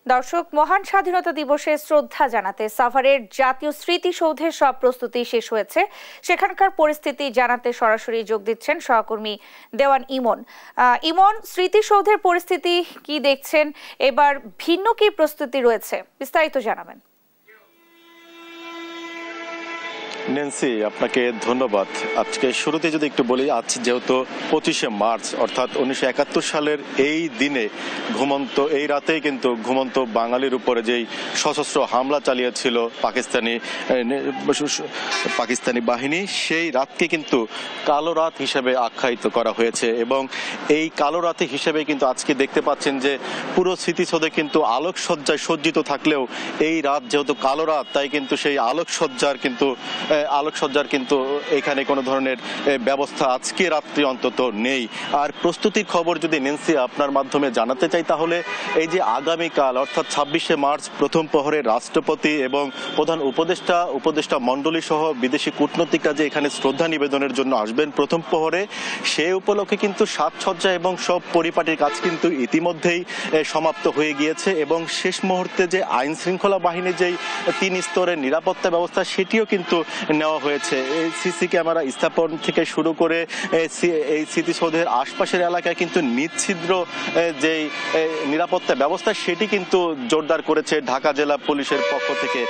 দর্শক, মহান স্বাধীনতা দিবসে শ্রদ্ধা জানাতে সাভারের জাতীয় স্মৃতিসৌধের সব প্রস্তুতি শেষ হয়েছে। সেখানকার পরিস্থিতি জানাতে সরাসরি যোগ দিচ্ছেন সহকর্মী দেওয়ান ইমন। ইমন, স্মৃতিসৌধের পরিস্থিতি কি দেখছেন? এবার ভিন্ন কি প্রস্তুতি রয়েছে, বিস্তারিত জানাবেন। নেন্সি, আপনাকে ধন্যবাদ। আজকে শুরুতে যদি একটু বলি, আজ যেহেতু 25শে মার্চ অর্থাৎ 1971 সালের এই দিনে এই রাতেই কিন্তু ঘুমন্ত বাঙালির উপরে যেই সশস্ত্র হামলা চালিয়েছিল পাকিস্তানি বাহিনী, সেই রাতকে কিন্তু কালো রাত হিসেবে আখ্যায়িত করা হয়েছে। এবং এই কালো রাতে হিসেবে কিন্তু আজকে দেখতে পাচ্ছেন যে পুরো স্মৃতিসৌধে কিন্তু আলোকসজ্জায় সজ্জিত থাকলেও এই রাত যেহেতু কালো রাত, তাই কিন্তু সেই আলোকসজ্জার কিন্তু এখানে কোনো ধরনের ব্যবস্থা আজকে রাত্রি অন্তত নেই। আর প্রস্তুতির খবর যদি নেন্সি আপনার মাধ্যমে জানাতে চাই, তাহলে এই যে আগামীকাল অর্থাৎ 26শে মার্চ প্রথম প্রহরে রাষ্ট্রপতি এবং প্রধান উপদেষ্টা মণ্ডলী সহ বিদেশি কূটনীতিকরা যে এখানে শ্রদ্ধা নিবেদনের জন্য আসবেন প্রথম প্রহরে, সেই উপলক্ষে কিন্তু সাজসজ্জা এবং সব পরিপাটির কাজ কিন্তু ইতিমধ্যেই সমাপ্ত হয়ে গিয়েছে। এবং শেষ মুহূর্তে যে আইন শৃঙ্খলা বাহিনীর যেই 3 স্তরের নিরাপত্তা ব্যবস্থা, সেটিও কিন্তু নেওয়া হয়েছে। এই সিসি ক্যামেরা স্থাপন থেকে শুরু করে এই স্মৃতিসৌধের আশপাশের এলাকায় কিন্তু নিচ্ছিদ্র যেই নিরাপত্তা ব্যবস্থা, সেটি কিন্তু জোরদার করেছে ঢাকা জেলা পুলিশের পক্ষ থেকে।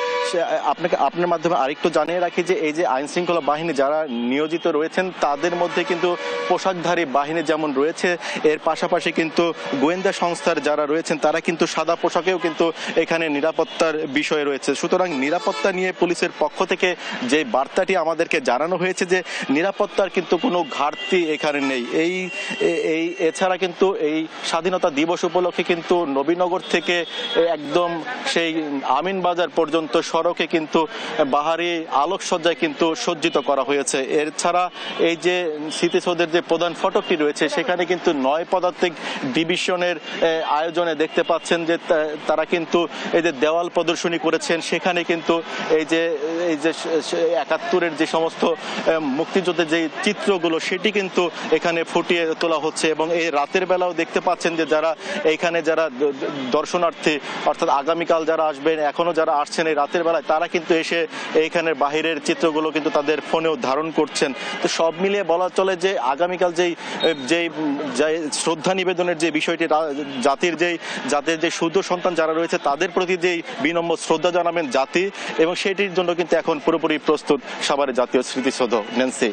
আপনার মাধ্যমে আরেকটু জানিয়ে রাখি যে এই যে আইন শৃঙ্খলা বাহিনী যারা নিয়োজিত রয়েছেন, তাদের মধ্যে কিন্তু পোশাকধারী বাহিনী যেমন রয়েছে, এর পাশাপাশি কিন্তু গোয়েন্দা সংস্থার যারা রয়েছেন তারা কিন্তু সাদা পোশাকেও কিন্তু এখানে নিরাপত্তার বিষয় রয়েছে। সুতরাং নিরাপত্তা নিয়ে পুলিশের পক্ষ থেকে যে বার্তাটি আমাদেরকে জানানো হয়েছে যে নিরাপত্তার কিন্তু কোনো ঘাটতি এখানে নেই। এছাড়া কিন্তু এই স্বাধীনতা দিবস উপলক্ষে কিন্তু নবীনগর থেকে একদম সেই আমিনবাজার পর্যন্ত সড়কে কিন্তু বাহারি আলোকসজ্জায় কিন্তু সজ্জিত করা হয়েছে। এছাড়া এই যে স্মৃতিসৌধের যে প্রধান ফটকটি রয়েছে, সেখানে কিন্তু 9 পদাতিক ডিভিশনের আয়োজনে দেখতে পাচ্ছেন যে তারা কিন্তু এই যে দেওয়াল প্রদর্শনী করেছেন। সেখানে কিন্তু এই যে 71-এর যে সমস্ত মুক্তিযুদ্ধের যে চিত্রগুলো, সেটি কিন্তু এখানে ফুটিয়ে তোলা হচ্ছে। এবং এই রাতের বেলাও দেখতে পাচ্ছেন যে যারা দর্শনার্থী অর্থাৎ আগামীকাল যারা আসবেন, এখনো যারা আসছেন এই রাতের বেলায়, তারা কিন্তু এসে এইখানের বাহিরের চিত্রগুলো কিন্তু তাদের ফোনেও ধারণ করছেন। তো সব মিলিয়ে বলা চলে যে আগামীকাল যেই শ্রদ্ধা নিবেদনের যে বিষয়টি, জাতির যে শুদ্ধ সন্তান যারা রয়েছে তাদের প্রতি যেই বিনম্র শ্রদ্ধা জানাবেন জাতি, এবং সেটির জন্য কিন্তু এখন পুরোপুরি প্রস্তুত সাভারের জাতীয় স্মৃতিসৌধ। নেন্সি।